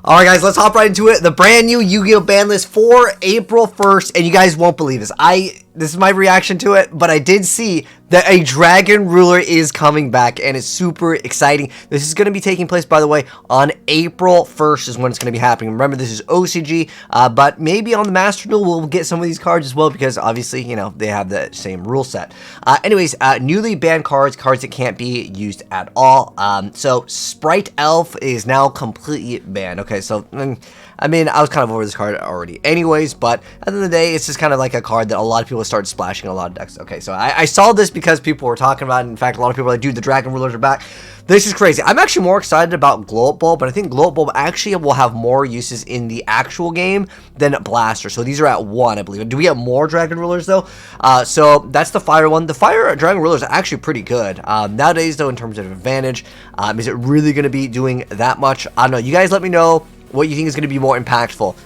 Alright guys, let's hop right into it. The brand new Yu-Gi-Oh ban list for April 1st, and you guys won't believe this. This is my reaction to it, but I did see that a Dragon Ruler is coming back, and it's super exciting. This is going to be taking place, by the way, on April 1st is when it's going to be happening. Remember, this is OCG, but maybe on the Master Duel we'll get some of these cards as well, because obviously, you know, they have the same rule set. Anyways, newly banned cards that can't be used at all. So Sprite Elf is now completely banned. Okay, so I mean, I was kind of over this card already anyways, but at the end of the day, it's just kind of like a card that a lot of people started splashing a lot of decks. Okay, so I saw this because people were talking about it. In fact, a lot of people are like, dude, the Dragon Rulers are back. This is crazy. I'm actually more excited about Glow Up Bulb, but I think Glow Up Bulb actually will have more uses in the actual game than Blaster. So these are at 1, I believe. Do we have more Dragon Rulers, though? So that's the Fire one. The Fire Dragon Rulers are actually pretty good. Nowadays, though, in terms of advantage, is it really going to be doing that much? I don't know. You guys let me know what you think is going to be more impactful.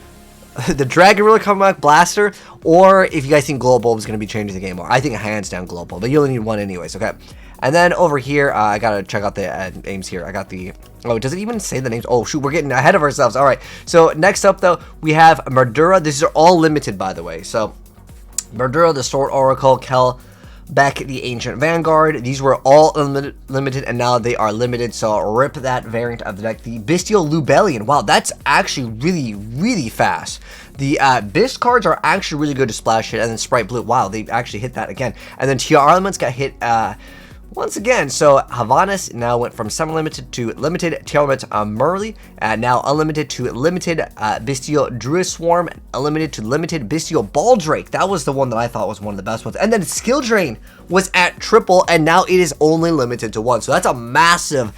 The Dragon Ruler coming back, Blaster, or if you guys think Glow Bulb is going to be changing the game more. I think hands down Glow Bulb, but you only need one anyways, okay? And then over here, I got to check out the names here. I got the... Oh, does it even say the names? Oh, shoot, we're getting ahead of ourselves. All right, so next up, though, we have Murdura. These are all limited, by the way. So, Murdura, the Sword Oracle, Kel, Beck, the Ancient Vanguard. These were all limited, and now they are limited, so rip that variant of the deck. The Bestial Lubellion. Wow, that's actually really, really fast. The Bist cards are actually really good to splash hit, and then Sprite Blue. Wow, they actually hit that again. And then TR Elements got hit once again. So Havanas now went from semi-limited to limited. TR Elements Murley, now unlimited to limited. Bestial Druid Swarm, unlimited to limited. Bestial Baldrake, that was the one that I thought was one of the best ones. And then Skill Drain was at triple, and now it is only limited to 1. So that's a massive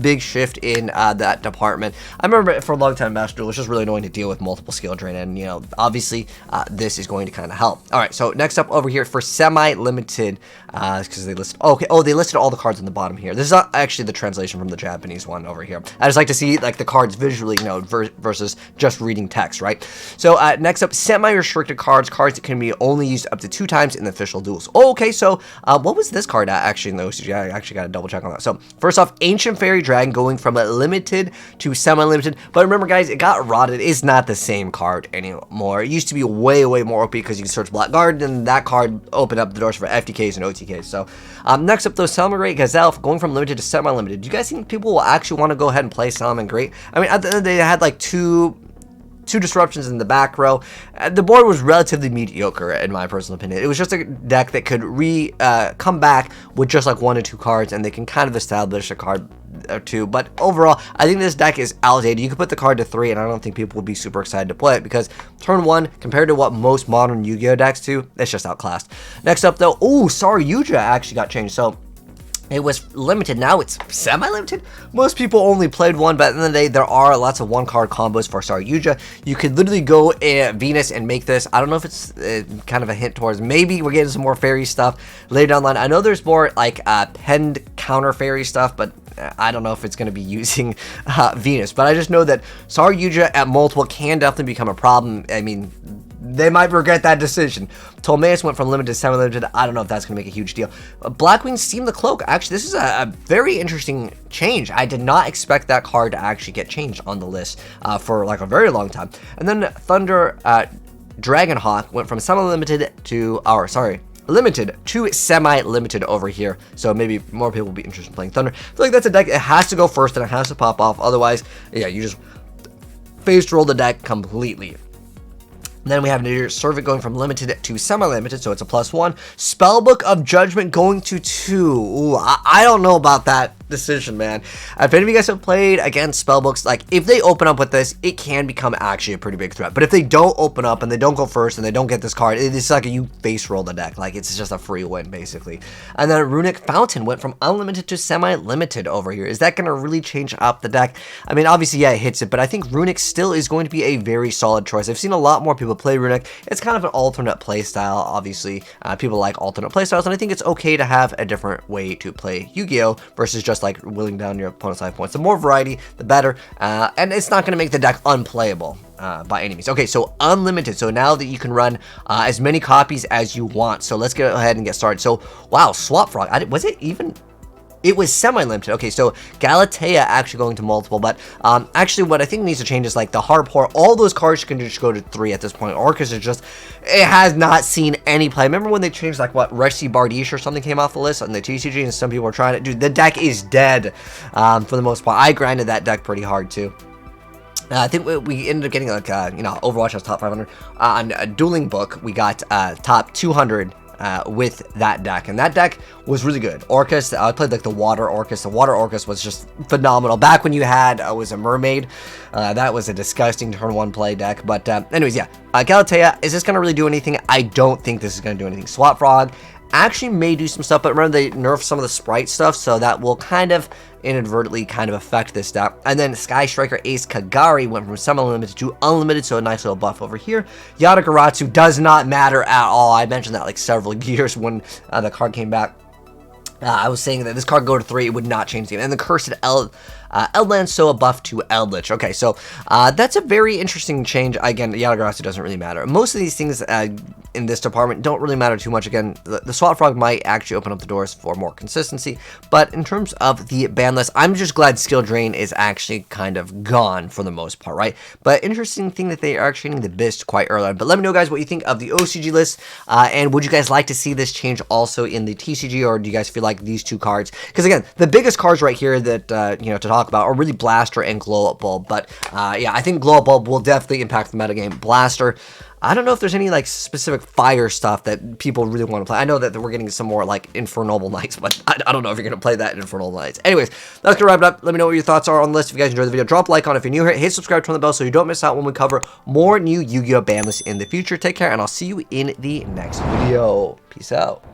big shift in that department. I remember for a long time Master Duel was just really annoying to deal with multiple skill drain, and you know, obviously this is going to kind of help. All right, so next up over here for semi-limited, because they listed, they listed all the cards on the bottom here. This is not actually the translation from the Japanese one over here. I just like to see like the cards visually, you know, versus just reading text, right? So next up, semi-restricted cards that can be only used up to 2 times in the official duels. Okay, so what was this card actually in the OCG? I actually got to double check on that. So first off, Ancient Fairy Dragon going from a limited to semi-limited, but remember guys, it got rotted. It's not the same card anymore. It used to be way more OP because you can search Black Guard, and that card opened up the doors for FTKs and OTKs. So next up though, Salmon Great Gazelle going from limited to semi-limited. Do you guys think people will actually want to go ahead and play Salmon Great? I mean, at the end of the day, they had like two disruptions in the back row. The board was relatively mediocre in my personal opinion. It was just a deck that could come back with just like 1 or 2 cards, and they can kind of establish a card or 2. But overall, I think this deck is outdated. You could put the card to 3, and I don't think people will be super excited to play it, because turn 1 compared to what most modern Yu-Gi-Oh decks do, it's just outclassed. Next up though, Saryuja actually got changed. So it was limited, now it's semi-limited. Most people only played 1, but at the end of the day, there are lots of 1-card combos for Saryuja. You could literally go Venus and make this. I don't know if it's kind of a hint towards maybe we're getting some more fairy stuff later down the line. I know there's more like penned counter fairy stuff, but I don't know if it's going to be using Venus. But I just know that Saryuja at multiple can definitely become a problem. I mean, they might regret that decision. Ptolemaeus went from limited to semi-limited. I don't know if that's going to make a huge deal. Blackwing Steam the Cloak. Actually, this is a very interesting change. I did not expect that card to actually get changed on the list for like a very long time. And then Thunder Dragonhawk went from semi-limited to, limited to semi-limited over here. So maybe more people will be interested in playing Thunder. I feel like that's a deck. It has to go first and it has to pop off. Otherwise, yeah, you just face roll the deck completely. Then we have Nadir Servant going from limited to semi-limited, so it's a +1. Spellbook of Judgment going to 2. Ooh, I don't know about that decision, man. If any of you guys have played against spellbooks, like if they open up with this, it can become actually a pretty big threat. But if they don't open up and they don't go first and they don't get this card, it's like you face roll the deck. Like it's just a free win basically. And then Runic Fountain went from unlimited to semi-limited over here. Is that going to really change up the deck? I mean, obviously, yeah, it hits it, but I think Runic still is going to be a very solid choice. I've seen a lot more people play Runic. It's kind of an alternate play style. Obviously, people like alternate play styles, and I think it's okay to have a different way to play Yu-Gi-Oh versus just like willing down your opponent's life points. The more variety, the better, and it's not going to make the deck unplayable by any means. Okay, so unlimited. So now that you can run as many copies as you want. So let's go ahead and get started. So wow, Swap Frog. Was it even? It was semi-limited. Okay, so Galatea actually going to multiple, but actually what I think needs to change is like the hard pour. All those cards can just go to 3 at this point. Orcus is just, it has not seen any play. Remember when they changed like what, Rexy Bardiche or something came off the list on the TCG and some people were trying to, dude, the deck is dead for the most part. I grinded that deck pretty hard too. I think we ended up getting like, you know, Overwatch was top 500. On Dueling Book, we got top 200 with that deck, and that deck was really good. Orcus, I played like the Water Orcus. The Water Orcus was just phenomenal. Back when you had was a Mermaid, that was a disgusting turn 1 play deck. But anyways, yeah, Galatea, is this going to really do anything? I don't think this is going to do anything. Swap Frog actually may do some stuff, but remember they nerfed some of the sprite stuff, so that will kind of inadvertently kind of affect this deck. And then Sky Striker Ace Kagari went from semi-limited to unlimited, so a nice little buff over here. Yatagarasu does not matter at all. I mentioned that like several years when the card came back. I was saying that this card go to 3, it would not change the game. And the Cursed Eldland, so a buff to Eldritch. Okay, so that's a very interesting change. Again, Yatagarasu doesn't really matter. Most of these things in this department don't really matter too much. Again, the Swap Frog might actually open up the doors for more consistency. But in terms of the ban list, I'm just glad Skill Drain is actually kind of gone for the most part, right? But interesting thing that they are actually getting the Bist quite early on. But let me know, guys, what you think of the OCG list. And would you guys like to see this change also in the TCG, or do you guys feel like these two cards? Because again, the biggest cards right here that, you know, to talk about are really Blaster and Glow Up Bulb. But yeah, I think Glow Up Bulb will definitely impact the metagame. Blaster, I don't know if there's any like specific fire stuff that people really want to play. I know that we're getting some more like Infernal Knights, but I don't know if you're going to play that in Infernal Knights. Anyways, that's going to wrap it up. Let me know what your thoughts are on the list. If you guys enjoyed the video, drop a like on it. If you're new here, hit subscribe, turn the bell so you don't miss out when we cover more new Yu-Gi-Oh! Ban lists in the future. Take care, and I'll see you in the next video. Peace out.